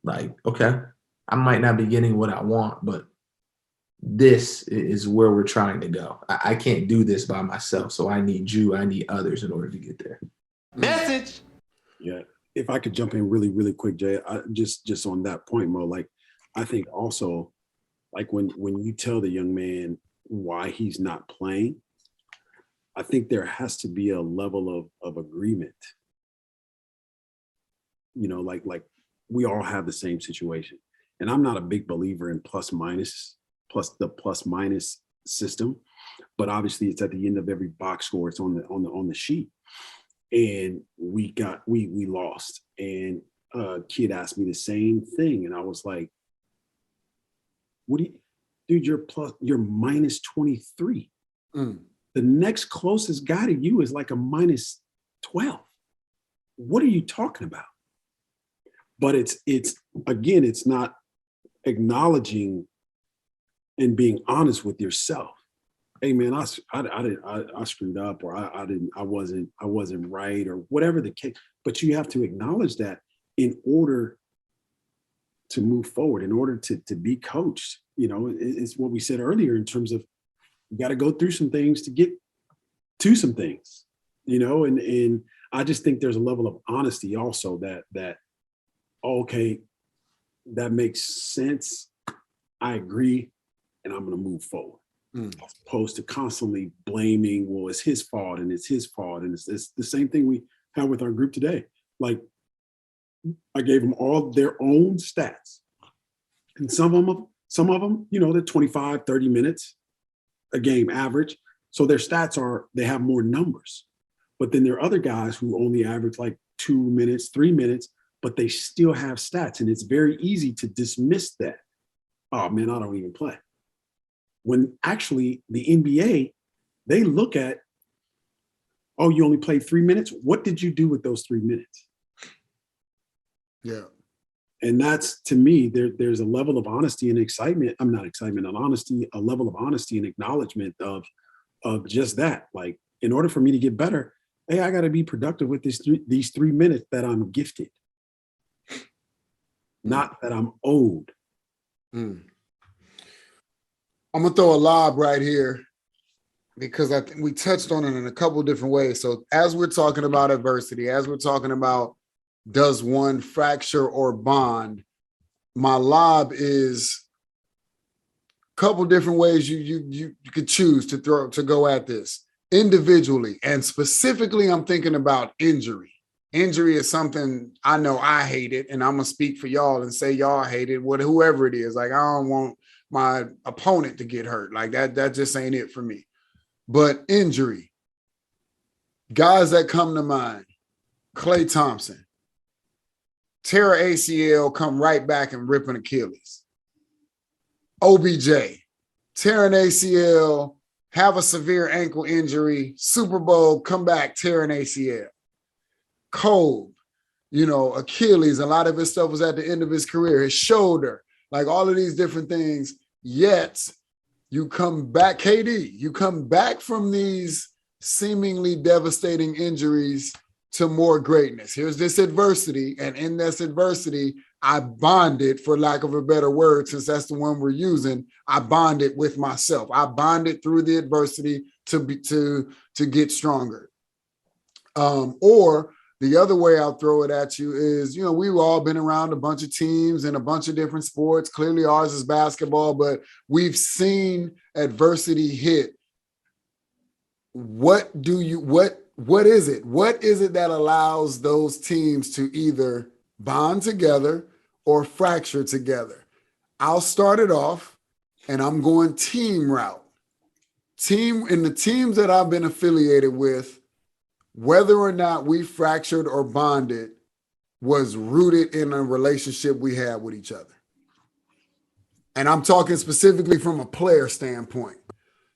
S2: Like, okay, I might not be getting what I want, but this is where we're trying to go. I can't do this by myself. So I need you. I need others in order to get there.
S4: Message.
S3: Yeah. If I could jump in really, really quick, Jay, just on that point, Mo, like, I think also, like when you tell the young man why he's not playing, I think there has to be a level of agreement. You know, like we all have the same situation. And I'm not a big believer in plus minus system, but obviously it's at the end of every box score. It's on the sheet. And we lost. And a kid asked me the same thing. And I was like, dude, you're minus 23. The next closest guy to you is like a minus 12. What are you talking about? But it's again, it's not acknowledging and being honest with yourself. Hey man, I screwed up, or I wasn't right, or whatever the case. But you have to acknowledge that in order to move forward, in order to be coached. You know, it's what we said earlier in terms of you got to go through some things to get to some things. You know, and I just think there's a level of honesty also that okay, that makes sense. I agree, and I'm going to move forward. As opposed to constantly blaming, well, it's his fault and it's his fault. And it's the same thing we have with our group today. Like, I gave them all their own stats. And some of them, you know, they're 25, 30 minutes a game average. So their stats they have more numbers. But then there are other guys who only average like 2 minutes, 3 minutes, but they still have stats. And it's very easy to dismiss that. Oh man, I don't even play. When actually the NBA, they look at, oh, you only played 3 minutes. What did you do with those 3 minutes?
S1: Yeah.
S3: And that's, to me, there's a level of honesty and excitement. I'm not excitement and honesty, a level of honesty and acknowledgement of just that. Like, in order for me to get better, hey, I got to be productive with these 3 minutes that I'm gifted, not that I'm owed.
S1: I'm gonna throw a lob right here because I think we touched on it in a couple different ways. So as we're talking about adversity, as we're talking about does one fracture or bond, my lob is a couple different ways you could choose to go at this individually, and specifically I'm thinking about injury. Injury is something I know I hate it, and I'm gonna speak for y'all and say y'all hate it, whoever it is. Like, I don't want my opponent to get hurt. Like that just ain't it for me. But injury, guys that come to mind, Klay Thompson, tear ACL, come right back and rip an Achilles. OBJ, tear an ACL, have a severe ankle injury, Super Bowl, come back, tear an ACL. Kobe, you know, Achilles, a lot of his stuff was at the end of his career, his shoulder, like all of these different things. Yet you come back, KD, you come back from these seemingly devastating injuries to more greatness. Here's this adversity, and in this adversity, I bonded, for lack of a better word, since that's the one we're using, I bonded with myself. I bonded through the adversity to get stronger. Or the other way I'll throw it at you is, you know, we've all been around a bunch of teams and a bunch of different sports. Clearly ours is basketball, but we've seen adversity hit. What is it? What is it that allows those teams to either bond together or fracture together? I'll start it off, and I'm going team route. In the teams that I've been affiliated with, whether or not we fractured or bonded was rooted in a relationship we had with each other. And I'm talking specifically from a player standpoint.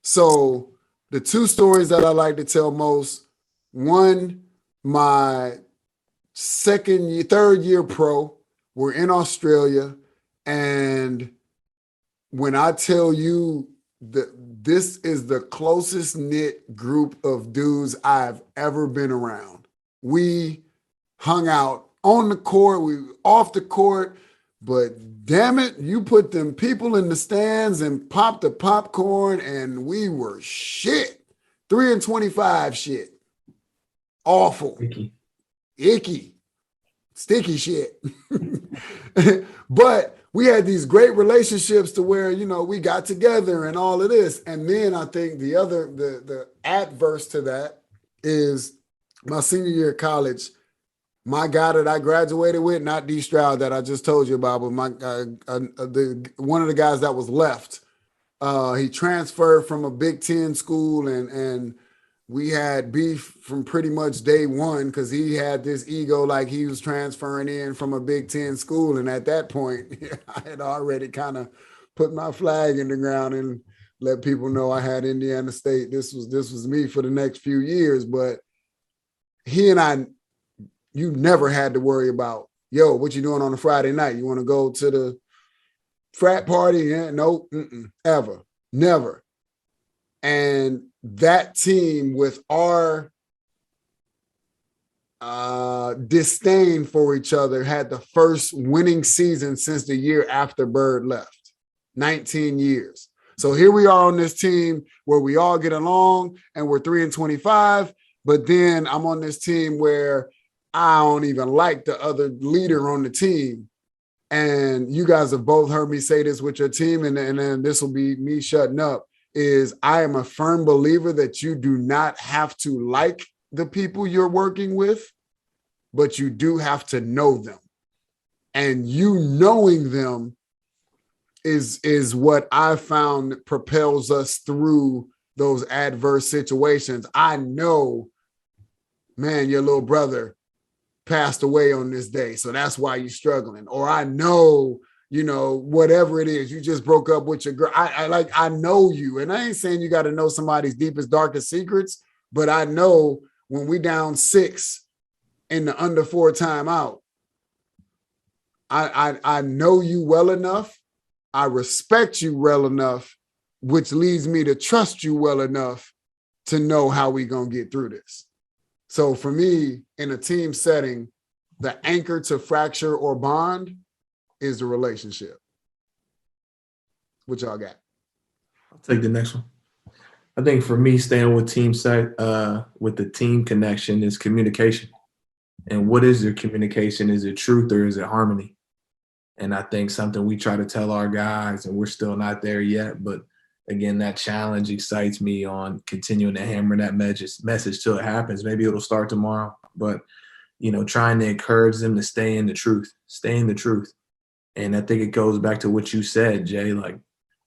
S1: So the two stories that I like to tell most, one, my third year pro, we're in Australia. And when I tell you that this is the closest knit group of dudes I've ever been around. We hung out on the court, we off the court, But damn it, you put them people in the stands and popped the popcorn, and we were shit. 3-25 shit. Awful. Icky. Sticky shit. But we had these great relationships to where, you know, we got together and all of this. And then I think the adverse to that is my senior year of college. My guy that I graduated with, not D Stroud that I just told you about, but my one of the guys that was left, he transferred from a Big Ten school, and we had beef from pretty much day one because he had this ego like he was transferring in from a Big Ten school, and at that point, I had already kind of put my flag in the ground and let people know I had Indiana State. This was me for the next few years, but he and I. You never had to worry about, yo, what you doing on a Friday night? You want to go to the frat party? Yeah, no, ever, never. And that team, with our disdain for each other, had the first winning season since the year after Bird left, 19 years. So here we are on this team where we all get along and we're 3-25, but then I'm on this team where I don't even like the other leader on the team. And you guys have both heard me say this with your team, and then this will be me shutting up, is I am a firm believer that you do not have to like the people you're working with, but you do have to know them. And you knowing them is what I found propels us through those adverse situations. I know, man, your little brother passed away on this day, so that's why you're struggling. Or I know, you know, whatever it is, you just broke up with your girl. I know you, and I ain't saying you got to know somebody's deepest, darkest secrets, but I know when we down 6 in the under 4 timeout, I know you well enough. I respect you well enough, which leads me to trust you well enough to know how we gonna get through this. So for me, in a team setting, the anchor to fracture or bond is the relationship. What y'all got?
S2: I'll take the next one. I think for me, staying with team set, with the team connection is communication. And what is your communication? Is it truth or is it harmony? And I think something we try to tell our guys, and we're still not there yet, but again, that challenge excites me on continuing to hammer that message till it happens. Maybe it'll start tomorrow, but, you know, trying to encourage them to stay in the truth. And I think it goes back to what you said, Jay. Like,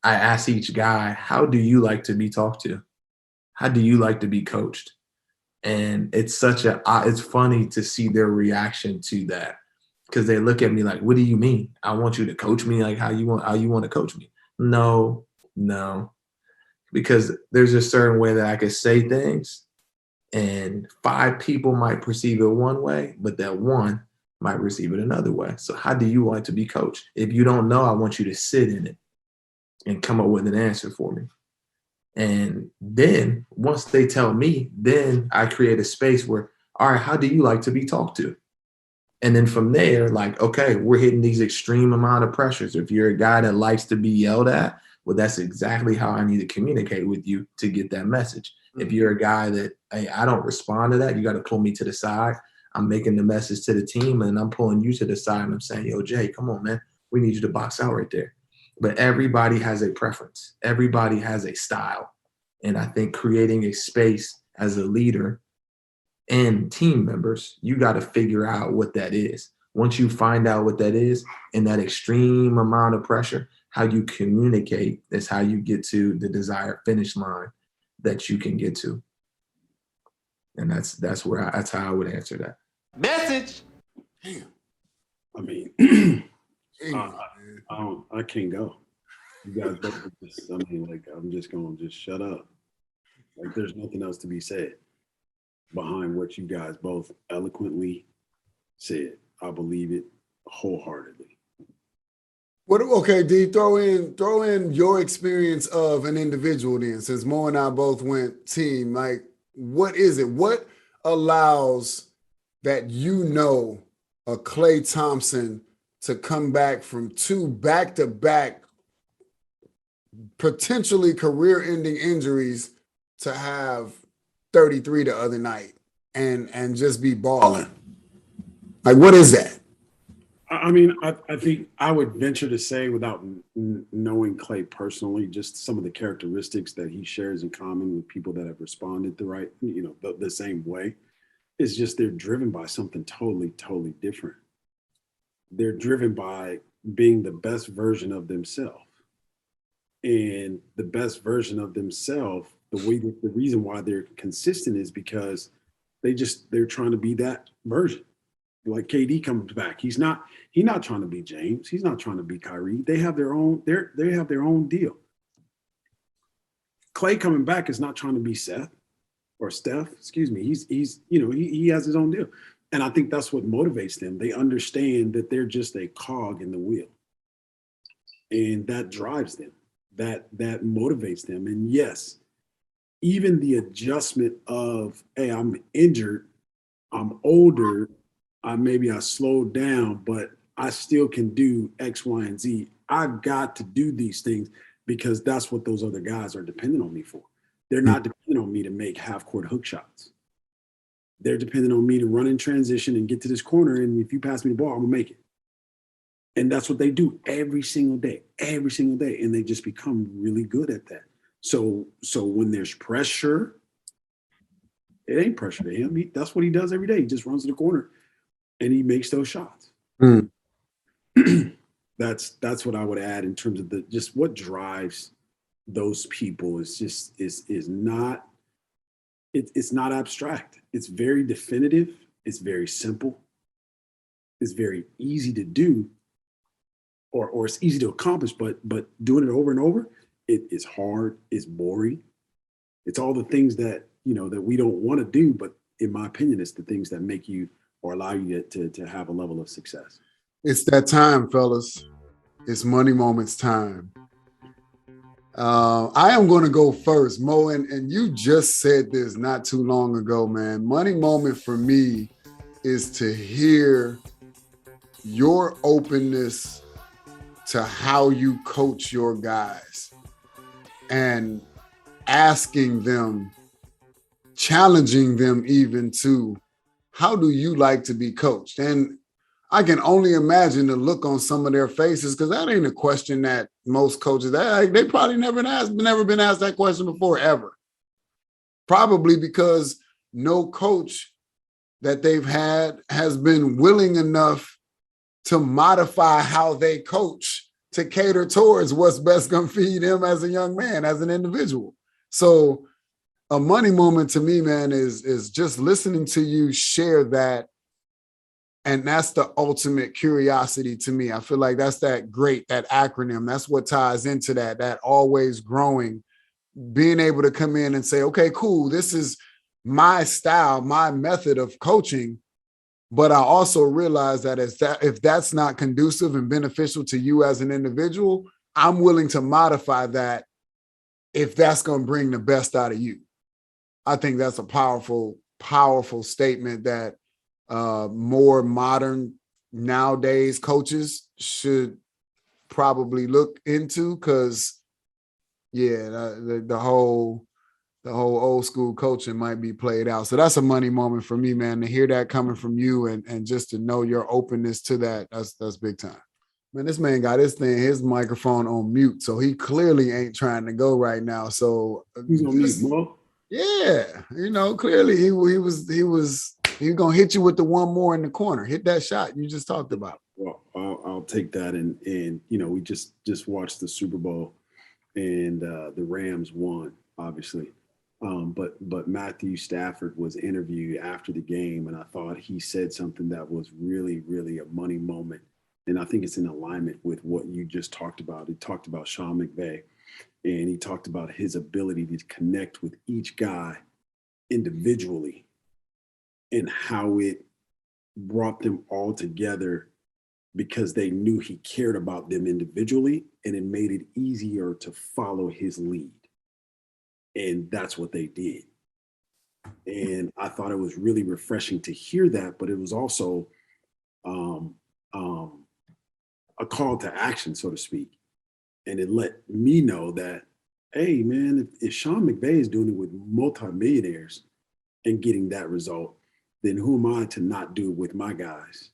S2: I ask each guy, how do you like to be talked to? How do you like to be coached? And it's it's funny to see their reaction to that, because they look at me like, what do you mean? I want you to coach me like how you want to coach me. No, because there's a certain way that I could say things, and 5 people might perceive it one way, but that one might receive it another way. So how do you want to be coached? If you don't know, I want you to sit in it and come up with an answer for me. And then once they tell me, then I create a space where, all right, how do you like to be talked to? And then from there, like, okay, we're hitting these extreme amount of pressures. If you're a guy that likes to be yelled at, well, that's exactly how I need to communicate with you to get that message. If you're a guy that, hey, I don't respond to that, you got to pull me to the side. I'm making the message to the team, and I'm pulling you to the side, and I'm saying, yo, Jay, come on, man. We need you to box out right there. But everybody has a preference. Everybody has a style. And I think creating a space as a leader and team members, you got to figure out what that is. Once you find out what that is, in that extreme amount of pressure, how you communicate is how you get to the desired finish line that you can get to. And that's how I would answer that.
S4: Message.
S1: Damn.
S3: I mean,
S1: Damn,
S3: I can't go. You guys both just, I mean, like, I'm just going to just shut up. Like, there's nothing else to be said behind what you guys both eloquently said. I believe it wholeheartedly.
S1: What? Okay, D, throw in your experience of an individual then, since Mo and I both went team. Like, what is it? What allows that, you know, a Klay Thompson to come back from 2 back-to-back potentially career-ending injuries to have 33 the other night and just be balling? Like, what is that?
S3: I mean, I think I would venture to say, without knowing Clay personally, just some of the characteristics that he shares in common with people that have responded the same way, is just they're driven by something totally, totally different. They're driven by being the best version of themselves. And the best version of themselves, the reason why they're consistent is because they're trying to be that version. Like KD comes back, he's not trying to be James, he's not trying to be Kyrie. They have their own deal. Clay coming back is not trying to be Seth or Steph, excuse me. He has his own deal. And I think that's what motivates them. They understand that they're just a cog in the wheel. And that drives them. That motivates them. And yes, even the adjustment of, hey, I'm injured, I'm older, maybe I slowed down, but I still can do X, Y, and Z. I got to do these things because that's what those other guys are dependent on me for. They're not dependent on me to make half-court hook shots. They're dependent on me to run in transition and get to this corner, and if you pass me the ball, I'm going to make it. And that's what they do every single day, and they just become really good at that. So when there's pressure, it ain't pressure to him. That's what he does every day. He just runs to the corner and he makes those shots. That's what I would add in terms of just what drives those people is not abstract. It's very definitive. It's very simple. It's very easy to do, or it's easy to accomplish, but doing it over and over, it is hard. It's boring. It's all the things that we don't want to do, but in my opinion, it's the things that make you or allow you to have a level of success.
S1: It's that time, fellas. It's Money Moments time. I am going to go first, Mo, and you just said this not too long ago, man. Money moment for me is to hear your openness to how you coach your guys and asking them, challenging them even to, how do you like to be coached? And I can only imagine the look on some of their faces, because that ain't a question that most coaches, they probably never been asked that question before, ever. Probably because no coach that they've had has been willing enough to modify how they coach to cater towards what's best going to feed him as a young man, as an individual. So a money moment to me, man, is just listening to you share that. And that's the ultimate curiosity to me. I feel like that's that acronym. That's what ties into that always growing, being able to come in and say, okay, cool, this is my style, my method of coaching. But I also realize that if that's not conducive and beneficial to you as an individual, I'm willing to modify that if that's going to bring the best out of you. I think that's a powerful, powerful statement that more modern nowadays coaches should probably look into, because the whole old school coaching might be played out. So that's a money moment for me, man, to hear that coming from you and just to know your openness to that. That's big time. Man, this man got his microphone on mute, so he clearly ain't trying to go right now. So
S3: he's on mute, bro.
S1: Yeah, clearly he was gonna hit you with the one more in the corner. Hit that shot you just talked about.
S3: Well, I'll take that, and we just watched the Super Bowl, and the Rams won, obviously. But Matthew Stafford was interviewed after the game, and I thought he said something that was really, really a money moment. And I think it's in alignment with what you just talked about. He talked about Sean McVay, and he talked about his ability to connect with each guy individually and how it brought them all together because they knew he cared about them individually, and it made it easier to follow his lead. And that's what they did. And I thought it was really refreshing to hear that, but it was also a call to action, so to speak. And it let me know that, hey, man, if Sean McVay is doing it with multimillionaires and getting that result, then who am I to not do it with my guys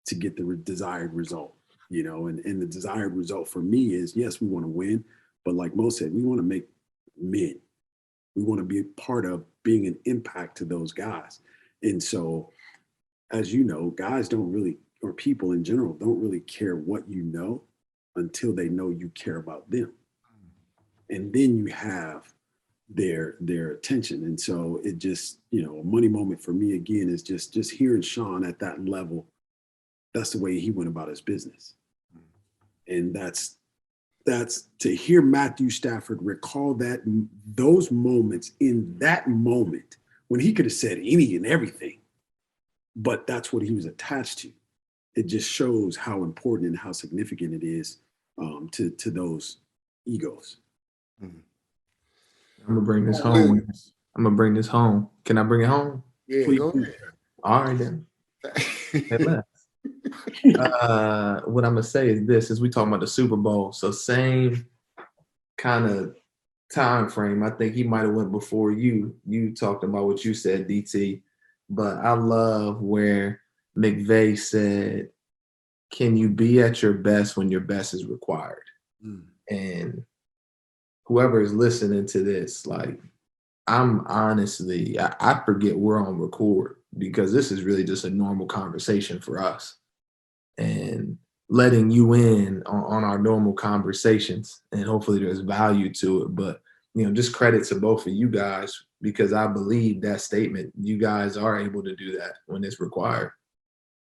S3: to get the desired result? You know, and the desired result for me is, yes, we want to win, but like Mo said, we want to make men. We want to be a part of being an impact to those guys. And so, as you know, guys don't really, or people in general, don't really care what you know until they know you care about them. And then you have their attention. And so it just, you know, a money moment for me again is just hearing Sean at that level. That's the way he went about his business. And that's to hear Matthew Stafford recall those moments in that moment when he could have said any and everything, but that's what he was attached to. It just shows how important and how significant it is to those egos.
S2: I'm gonna bring this home. I'm gonna bring this home. Can I bring it home?
S1: Yeah,
S3: Please.
S1: go ahead.
S2: All right then. They left. What I'm gonna say is this: as we talking about the Super Bowl, so same kind of time frame. I think he might have went before you. You talked about what you said, DT, but I love where McVay said, "Can you be at your best when your best is required?" And whoever is listening to this, like, I'm honestly, I forget we're on record because this is really just a normal conversation for us. And letting you in on our normal conversations, and hopefully there's value to it. But, you know, just credit to both of you guys, because I believe that statement, you guys are able to do that when it's required.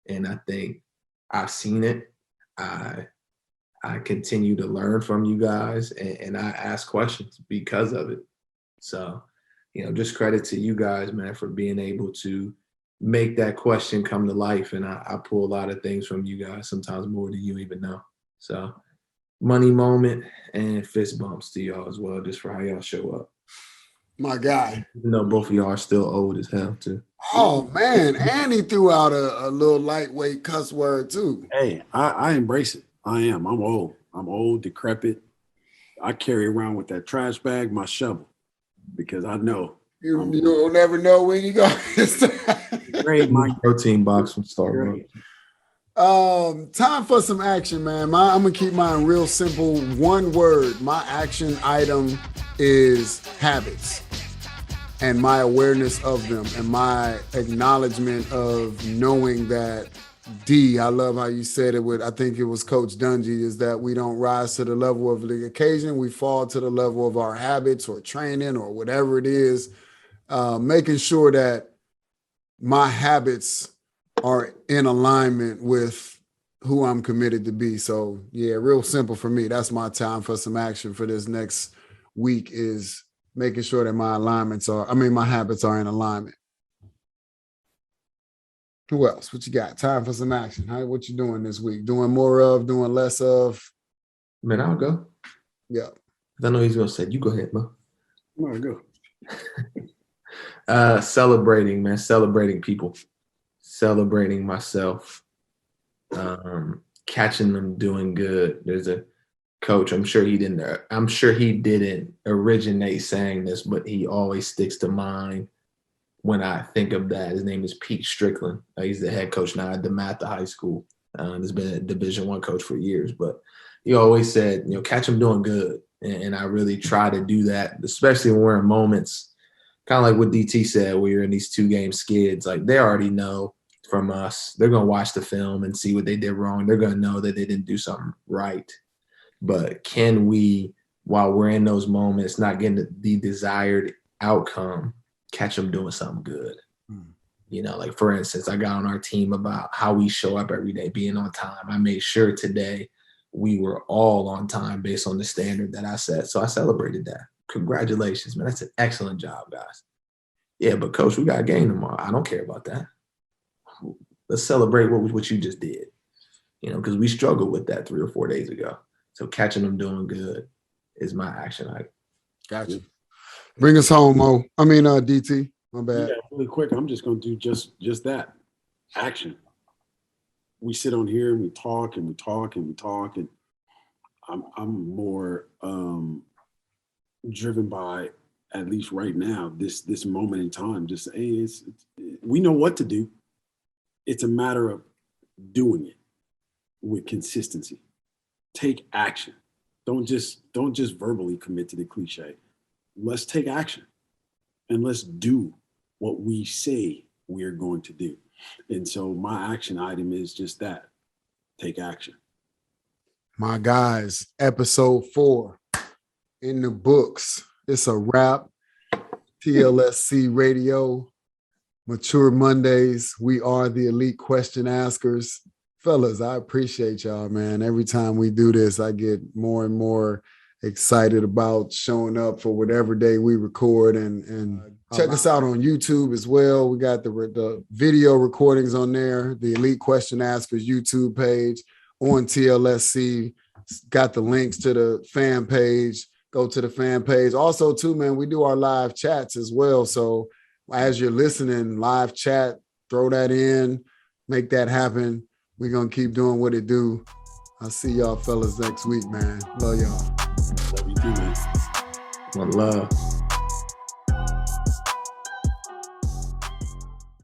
S2: And I think I've seen it. I continue to learn from you guys, and I ask questions because of it. So, you know, just credit to you guys, man, for being able to make that question come to life. And I pull a lot of things from you guys, sometimes more than you even know. So, money moment and fist bumps to y'all as well, just for how y'all show up.
S1: My guy.
S2: Even though both of y'all are still old as hell, too.
S1: Oh, man. And he threw out a little lightweight cuss word, too.
S3: Hey, I embrace it. I am. I'm old. I'm old, decrepit. I carry around with that trash bag my shovel because I know.
S1: You'll never know when you go.
S3: Great, my
S2: protein box from Starbucks.
S1: Time for some action, man. I'm gonna keep mine real simple. One word. My action item is habits, and my awareness of them, and my acknowledgement of knowing that. D, I love how you said it with, I think it was Coach Dungy, is that we don't rise to the level of the occasion. We fall to the level of our habits or training or whatever it is. Making sure that my habits are in alignment with who I'm committed to be. So yeah, real simple for me. That's my time for some action for this next week, is making sure that my habits are in alignment. Who else? What you got? Time for some action. What you doing this week? Doing more of, doing less of?
S2: Man, I'll go.
S1: Yeah.
S2: I know he's gonna say, you go ahead, bro.
S3: Come on, go.
S2: Celebrating, man. Celebrating people. Celebrating myself. Catching them doing good. There's a coach, I'm sure he didn't originate saying this, but he always sticks to mind when I think of that. His name is Pete Strickland. He's the head coach now at DeMatha High School. He's been a Division I coach for years, but he always said, you know, catch them doing good. And I really try to do that, especially when we're in moments, kind of like what DT said, where you're in these 2-game skids. Like, they already know from us. They're going to watch the film and see what they did wrong. They're going to know that they didn't do something right. But can we, while we're in those moments, not getting the desired outcome, catch them doing something good? You know, like, for instance, I got on our team about how we show up every day, being on time. I made sure today we were all on time based on the standard that I set. So I celebrated that. Congratulations, man. That's an excellent job, guys. Yeah, but coach, we got a game tomorrow. I don't care about that. Let's celebrate what you just did, you know, because we struggled with that 3 or 4 days ago. So catching them doing good is my action item.
S1: Gotcha. Bring us home, Mo. DT. My bad.
S3: Yeah, really quick. I'm just going to do just that. Action. we sit on here and we talk and we talk and we talk, and I'm more driven by, at least right now, this moment in time. Just hey, we know what to do. It's a matter of doing it with consistency. Take action. Don't just verbally commit to the cliche. Let's take action and let's do what we say we're going to do. And so my action item is just that. Take action.
S1: My guys, episode 4 in the books. It's a wrap. TLSC Radio, Mature Mondays. We are the elite question askers. Fellas, I appreciate y'all, man. Every time we do this, I get more and more excited about showing up for whatever day we record, and check us out on YouTube as well. We got the video recordings on there, the Elite Question Askers YouTube page on TLSC. Got the links to the fan page. Go to the fan page. Also, too, man, we do our live chats as well. So as you're listening, live chat, throw that in, make that happen. We're going to keep doing what it do. I'll see y'all fellas next week, man. Love y'all.
S3: Love you too, man.
S2: One love.